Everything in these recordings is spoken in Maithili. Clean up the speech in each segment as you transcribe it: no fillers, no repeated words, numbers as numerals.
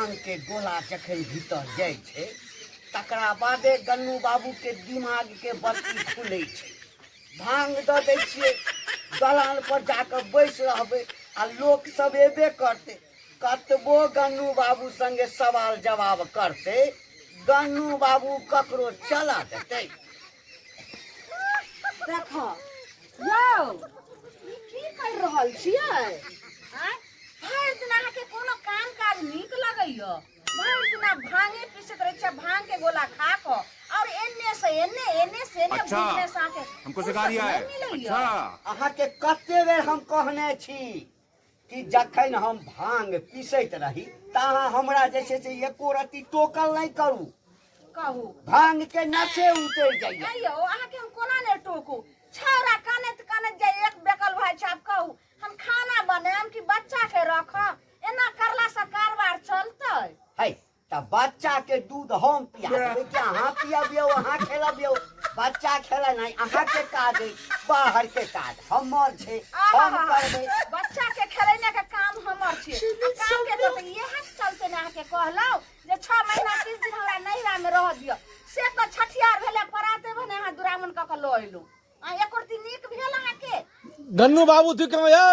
भांग के गोला जखन भीतर जाइ छै तकरा बादे गन्नू बाबू के दिमाग के बत्ती खुलै छै। भांग दऽ दै छियै, दलान पर जाकर बैस रहबै आ लोक सब एबे करतै। कतबो गन्नू बाबू संगे सवाल जवाब करतै, गन्नू बाबू ककरो चला देतै। देखो यौ ई की कर रहल छियै? आय भरि दिन अहाँके कोनो काम काज नीक लगैया? भरि दिन भांगे पीसैत रहै छियै, भांग के गोला खा कऽ और एन्ने से एन्ने बिजनेस आके हमको सिखा रिया है। अच्छा अहाँके कते बेर हम कहने छी कि जखन हम भांग पीसैत रही तऽ अहाँ हमरा जे छै से एको रत्ती टोकल नहि करू। कहू भांग के नशे उतरि जाइए। अय्यो अहाँके हम कोना ने टोकू? छौरा कानैत जाय एक बेकल भाई छाप कहू हम खाना बनाएम कि बच्चा के रखब? एना करला से कारबार चलतै? है तऽ बच्चा के दूध हम पिया देबै कि अहाँ पियबियौ, अहाँ खेलबियौ? बच्चा खेला नहीं अहाँ के काज है, बाहर के काज हमर छै, हम करबै। बच्चा के खेलैने के काम हमर छै। काम के तो इहे चलते ने अहाँके कहलौ जे 6 महीना 30 दिन हमरा नैहरा में रह दियो। से तो छठियार भेले पराते भने अहाँ दुरामन क के ल एलु। आ एको रती नीक भेल अहाँके? गन्नू बाबू थी कहाँ यो?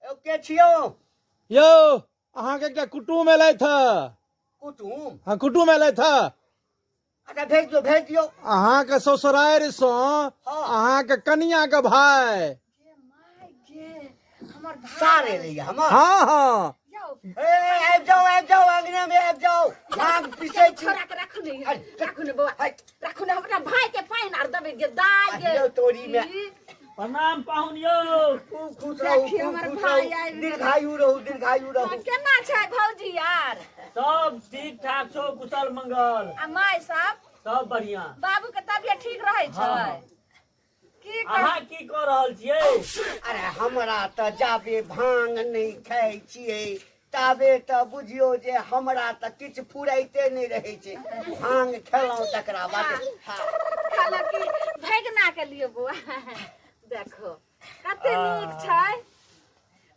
ओ के छियो? यो अहाँ के एकटा कुटुम एलै था। कुटुम? हाँ कुटुम एलै था। अच्छा भेज दियो। अहाँ के ससुरारि सो अहाँ के कनिया के भाई हमर भाई सारे रहिए हमर। हाँ हाँ ए आबि जाओ अंगना में आबि जाओ। भांग पीसै छी। छोरा के राखू ने बौआ राखू ने हमरा भाई के पाइन आर दबे गे दाई गे यो तोरी में प्रणाम पाहुन यो। खूब खुश रहू, दीर्घायु रहू। केना छै भौजी यार? सब ठीक ठाक छो, कुशल मंगल, आ माय सब बढ़िया। बाबू के तबियत ठीक रहे छै? की अहाँ की कर रहल छियै? अरे हमरा तऽ जाबे भांग नहीं खाइ छियै ताबे तऽ बुझियो जे हमरा तऽ किछु फुराइते नहीं रहे छै। भांग खेलौं तकरा बाद खाला की भैगना के लिए बुआ देखो कते नीक छै।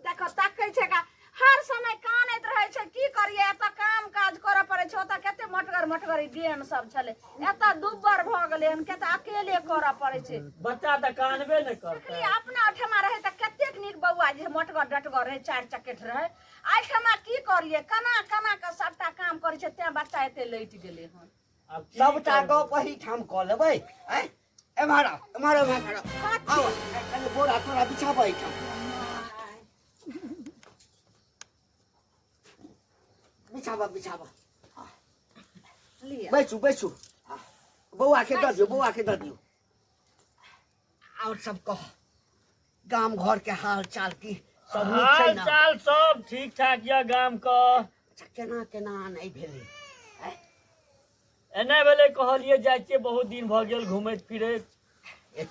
देखो ताकै छै का हर समय कानैत रहे छै। की करिए एत काम काज करे पड़े छै। ओत कते मटगर गेम सब छले, एत दुब्बर भ गेले हन के त अकेले करे पड़े छै। बच्चा त कानबे न करतै। अखनी अपना ठमा रहे त कतेक नीक बौआ जे मटगर डटगर रहे, चार चकेट रहे। आइ ठमा की करिए कना के सबटा काम करे छै, ते बच्चा एते लैट गेले हन। सबटा गप वही ठाम क लेबै। एमारा आओ कल बोरा तोरा बिछाबै ठाम बिछावा बैसू बौआ के दऽ दियो। और सब कह गाम घर के हाल चाल की सब नीक छै ना? हाल चाल सब ठीक ठाक या गाम क। केना नहीं भेलै? एने भेले कहलिए जाइ छियै, बहुत दिन भ गेल घुमैत फिरैत। एक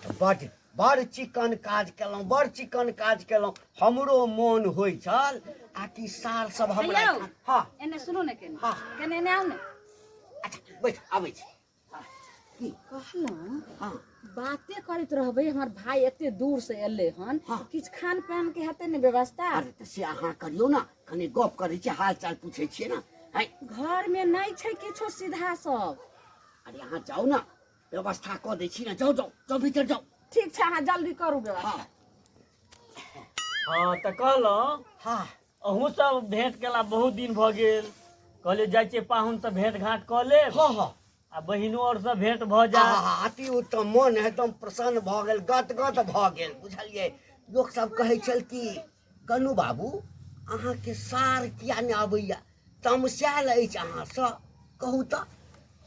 बड़ चिकन काज केलौं हमरो मोन होइ छल आ कि सार सब हमरा। हां एने सुनो ने केने हाँ। केने ने आउ ने। अच्छा बैठ आबै छी। की कहलौं? हां बाते करैत रहबै। हमर भाई एते दूर से एले हन, किछ खान पान के हेतै ने व्यवस्था? अरे तऽ से अहाँ करियो ना, कनी गप करै छी, हाल चाल पूछै छियै ना। घर में नहीं छै किछो सीधा सब। अरे अहाँ जाओ ना, व्यवस्था कऽ दै छी ना। जाओ भीतर जाओ। ठीक छै अहाँ जल्दी करू व्यवस्था। हाँ त कहलौं हाँ अहूँ सब भेंट केला बहुत दिन भ गेल। कहले जाइ छियै पाहुन से भेंट घाट क लेब आ बहिनो और से भेंट भ जा। अति उत्तम। मन एकदम प्रसन्न भ गेल, गदगद भ गेल। बुझलियै लोक सब कहै छल कि गन्नू बाबू अहाँ के सार किया ने आबैया, तमसायल अछि अहाँ सँ। कहू तऽ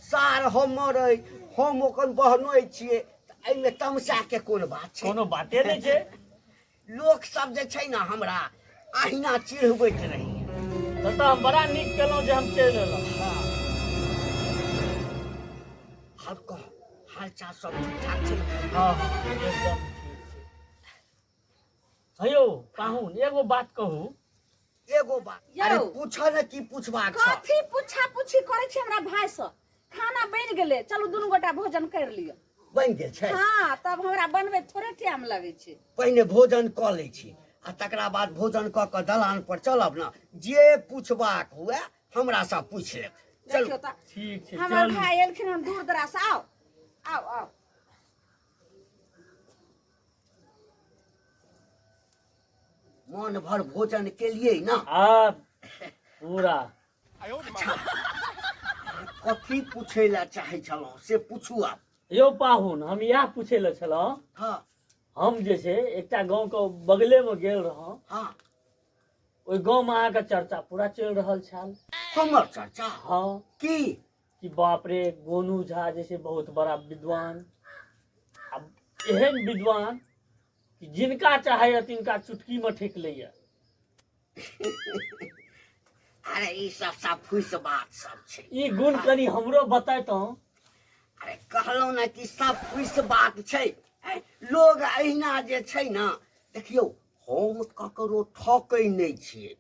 सार हमर अइ, हम ओकर बहनोइ छियै, एहिमे तमसा के कोन बात छै? कोनो बाते नहीं छै। लोक सब जे छै ना हमरा अहिना चिढ़बैत रही। त हम बड़ा नीक केलौं जे हम चलि एलौं। हाल चाल सब ठीक ठाक छै? हाँ एकदम ठीक छै। हेयौ पाहुन एगो बात कहू। एगो बात अरे पूछ न की पूछबाक छ? कथी पूछा पूछी करे छी हमरा भाई से? खाना बन गेले, चलू दुनू गोटा भोजन कर लियो। बन गेल छै? हाँ तब हमरा बनबे थोड़े टाइम लगे छै। पहिने भोजन क लै छी आ तकरा बाद भोजन कऽ कऽ दलान पर चलब ने, जे पूछबाक हुए हमरा सँ पूछि लेब। चलू देखियो तऽ ठीक छै हमर चलू। भाई एलखिन हन दूर दराज से। आओ आओ आओ। मन भर भोजन केलियै ना। हाँ पूरा। कथी पूछै लए चाहै छलहुँ से पूछू आब। यौ पाहुन, हम इएह पूछे लए छलहुँ, हाँ हम जे छै एकटा गाँव के बगले में गेल रहौं, हाँ। ओहि गाँव में अहाँके चर्चा पूरा चलि रहल छल। हमर चर्चा हाँ की? कि बाप रे गोनू झा जैसे बहुत बड़ा विद्वान, अब एहन विद्वान कि जिनका चाहे तिनका चुटकी में ठेक लैया। अरे ई सब फुस बात सब छै। ई गुण कनी हमरो बतैतौं। अरे कहलहुँ ने कि सब फुस बात छै। लोग अहिना जे छै ने, देखियौ हम ककरो ठकै नहि छियै।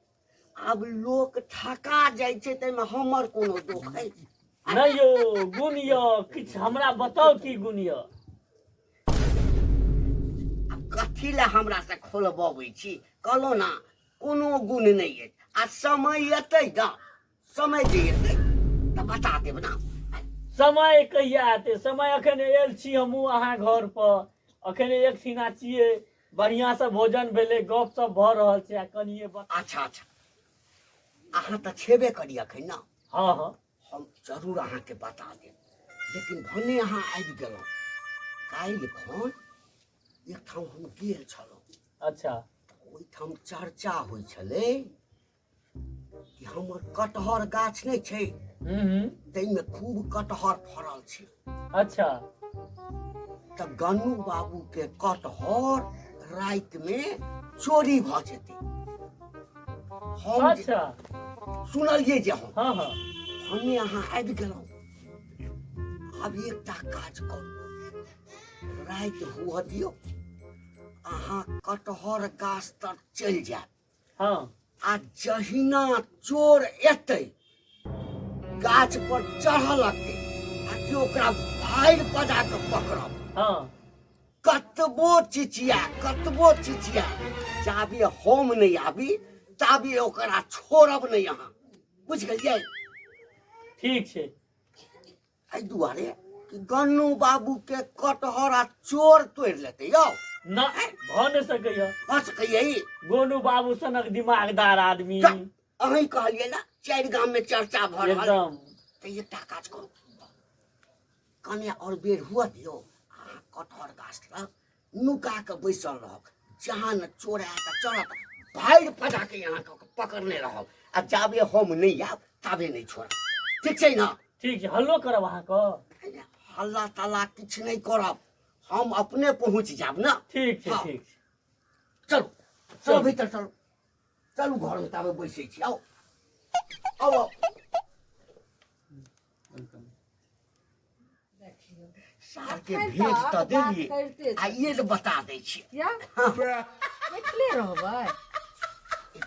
आब लोक ठका जाइ छै ताहिमे हमर कोनो दोष अछि? नहीं यो गुण यो किछ हमरा बताओ की गुण यो। आब कथी लए हमरा से खोलबबै छी? कहलहुँ ना कोनो गुण नहीं अछि। आ समय एतै ना, समय जे एतै तऽ बता देब ना। समय कहिया आते? समय अखन आयल छी हमहूँ अहाँ घर पर, अखन एकठिना छियै, बढ़िया से भोजन भेलै, गप सप भऽ रहल छै, आ कनिये बता। अच्छा अच्छा, अहाँ तऽ छेबे करी अखन ना। हाँ हाँ हम जरूर अहाँके बता देब, लेकिन भने अहाँ आबि गेलहुँ। काल्हि खन एकठाम हम गेल छलहुँ, अच्छा ओहिठाम चर्चा होइ छलै कि हमर कटहर गाछ नहि छै, ताहिमे खूब कटहर फड़ल छै। अच्छा तऽ गन्नू बाबू के कटहर राति में चोरी भऽ जेतै। हम जे- अच्छा सुनलियै जे हम हाँ हाँ हमे अहाँ आबि गेलहुँ। आब एकटा काज करू, राति हुअ दियौ, अहाँ कटहर गाछ तर चलि जायब, हाँ आ जहिना चोर एतै गाछ पर चढ़ऽ लगतै आ कि ओकरा भारि बजा कऽ पकड़ब। हाँ कतबो चिचिया जाबे हम नहीं आबी ताबे ओकरा छोड़ब नहीं अहाँ, बुझ गेलियै? ठीक छै। एहि दुआरे कि गन्नू बाबू के कटहर आ चोर तोड़ि लेतै यौ। ना भऽ नहि सकैया, भऽ सकैया ई? गोनू बाबू सनक दिमागदार आदमी। तऽ अहीं कहलियै ना 4 गाम में चर्चा भऽ रहल। एकदम तऽ एकटा काज करू, कने और बेर हुअ दियौ, अहाँ कटहर गाछ लग नुका कऽ बैसल रहब। जहाँ न चोर आयत तऽ चढ़त, भारि फजा के अहाँके पकड़ने रहब, आ जाबे हम नहीं आयब ताबे नहीं छोड़ब। ठीक छै ना? ठीक छै, हल्लो करब अहाँके। हल्ला तल्ला किछु नहीं करब, हम अपने पहुँच जायब ना। ठीक छै हाँ। ठीक छै। चलू चलो भीतर चलू, चलू घर में ताबे बैसै छी। आओ आओ आओ। सार के भेज तऽ देलियै, आइए ने बता दै छियै। या बैठले रहबै?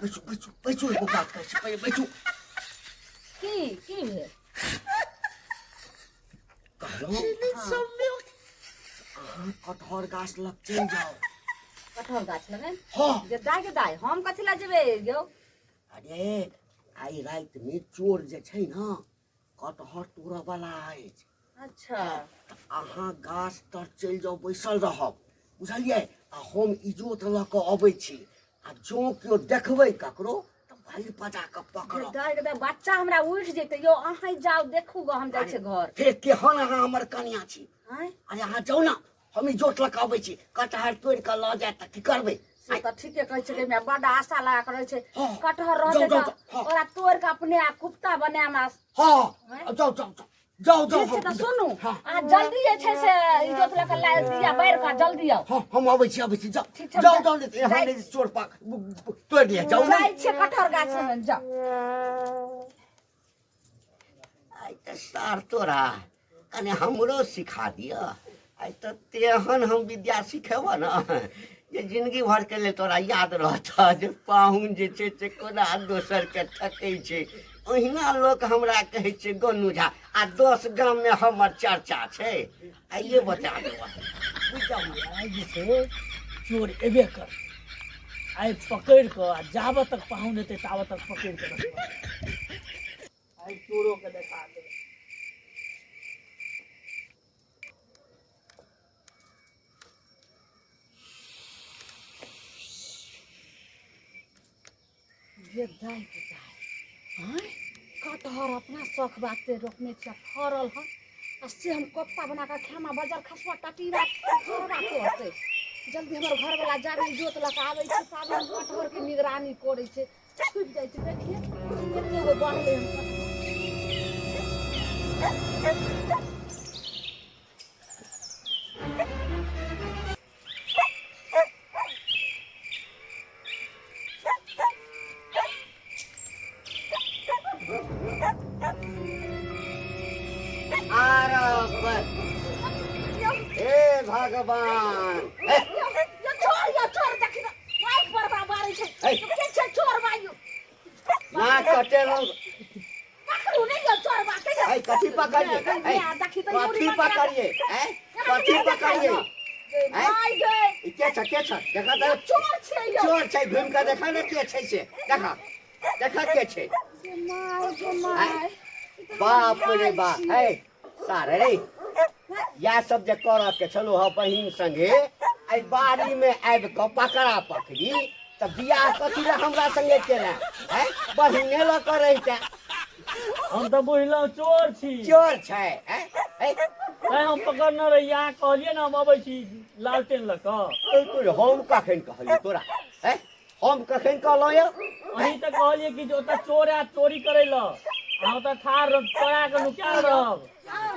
बैसू बैसू बैसू, एगो बात कहै छी, पहिले बैसू। की भेल? कहलहुँ अहाँ कटहर गाछ लग चलि जाओ। कटहर गाछ लगे? हाँ। दाय दाय हम कथी लए जेबै यौ? अरे आइ राति में चोर जे छै ना, कटहर तोड़ऽ वाला अछि। अच्छा तऽ अहाँ गाछ तर चलि जाओ, बैसल रहब, बुझलियै? आ हम इजोत लऽ कऽ अबै छी, आ जँ केओ देखबै ककरो तऽ भारि पजा कऽ पकड़ब। दाय बच्चा हमरा उठि जेतै यौ, अहाँ जाउ देखू ग, हम जाइ छी घर। फेर केहन अहाँ हमर कनिया छी? आँय अरे अहाँ जाउ ना, हम इजोत लऽ कऽ अबै छी। कटहर तोड़ि कऽ लऽ जायत तऽ की करबै? से तऽ ठीके कहै छै, हमरा बड़ आशा लगा कऽ रहै छै। हाँ। कटहर रहतै जाउ, जाउ, तऽ जाउ, हाँ। ओकरा तोड़ि कऽ अपने आ कुफ्ता बनायब। हाँ जाउ जाउ जाउ जाउ जाउ। ठीक छै तऽ सुनू, हाँ अहाँ जल्दी जे छै से इजोत लऽ कऽ लाय दिया बैर कऽ जल्दी आउ। हाँ हम अबै छी जाउ ठीक छै, जाउ जाउ, जाइ- एहन नहि चोर पाक तोड़ि लिअ, जाउ ना। जाइ छियै कटहर गाछ में, जाउ। आइ तऽ सार तोरा कने हमरो सिखा दिअ। आइ तऽ तेहन हम विद्या सिखेबऽ ना जे जिंदगी भर के लिए तोरा याद रहता जे पाहुन जे छै से कोना दोसर के ठकै छै। ओहिना लोक हमरा कहै छै गन्नू झा, आ 10 गाम में हमर चर्चा छै। आइए बता देबऽ, बुझ जाउ। आइ जे छै चोर एबे कर, आई पकड़ के आ जाब तक पाहुन हेतै ताब तक पकड़ के रखब आई चोरों के देखा दे ये दाई के दाई हाँ कटहर अपना शौक बाते रोकने छे फरल है से हम कोफ्ता बना के खामा बाजार खसवा टटीरा फरवा के होते जल्दी हमर घर वाला जाबे जोत लगा आबै छै पाबन कटहर के निगरानी करै छै छुप जाइ छै देखिए एते गो बनले हम हे भगवान ये छोड़ देखि न माइक पर बाबारे छै के छै चोर माइयो ना कटे लोग पकड़ू नहीं ये चोर बा के ए कथी पकड़िए कथी पकड़िए हैं कथी पकड़िए माय गे के छ देखा दे चोर छै यो चोर छै घूम के देखा ने के छै से देखा देखा के छै माय बाप रे बाप है सारे रे या सब जे कर के चलो ह बहिन संगे आई बाड़ी में आबि के पकड़ा पकड़ी त बियाह कथी ले हमरा संगे केला है बहिने ल करे छै हम तो बुझलहुँ चोर छी चोर छै है हम पकड़ने रही यहाँ कहलिए ना हम अबै छी लालटेन लऽ कऽ तो हम कखन कहलिए तोरा है हम कखन कहलौ यो अहीं तऽ कहलिए कि जो ओतऽ चोर आ चोरी करे ल अहाँ तऽ ठाड़ तोड़ा के नुकायल रहब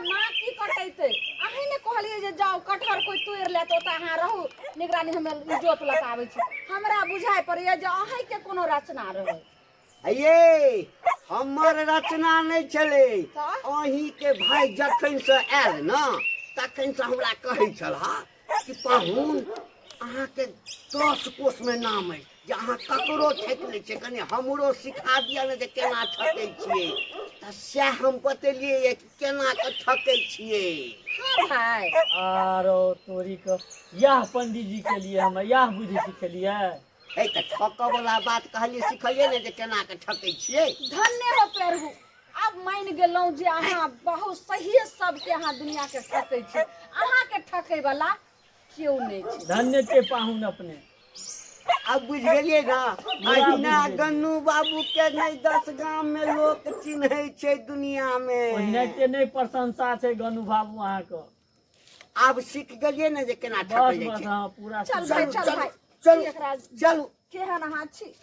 माँ की कटैते अहीं ने कहलिए जे जाओ कटहर कोई तोड़ ले तो अहाँ रहू निगरानी हमे इज्जत लगाबै छी हमरा बुझाय पड़ैया जे अहीं के कोनो रचना रहै ये हमर रचना नहीं चले अही के भाई जखन से आयल न तखन से हमरा कहै छला कि पाहुन अहाँ के 10 कोस में नाम है जे अहाँ ककरो ठेक ले छै कनी हमरो सिखा दिया ने जे केना ठकै छियै त से हम बतेलिए कि केना के ठकै छियै हां भाई आरो तोरी के यह पंडित जी के लिए हम यह बुद्धि सिखेलिए ए त ठक वाला बात कहलिए सिखलिए ने जे केना के ठकै छियै धन्य हो प्रभु अब मान गेलौं जे अहाँ बहुत सही सबके अहाँ दुनिया के ठकै छी अहाँ के ठकै वाला क्यों नहीं छी धन्य छै पाहुन अपने अब बुझ गेलिए ना अहिना गन्नू बाबू के नहीं 10 गांव में लोग चिन्है छै दुनिया में ओहिनाते नहीं प्रशंसा छै गन्नू बाबू अहाँ के अब सीख गेलिए ना जे केना बस ठकै बस छै हाँ पूरा चल भाई चल भाई चल एकरा चल केहन अहाँ छी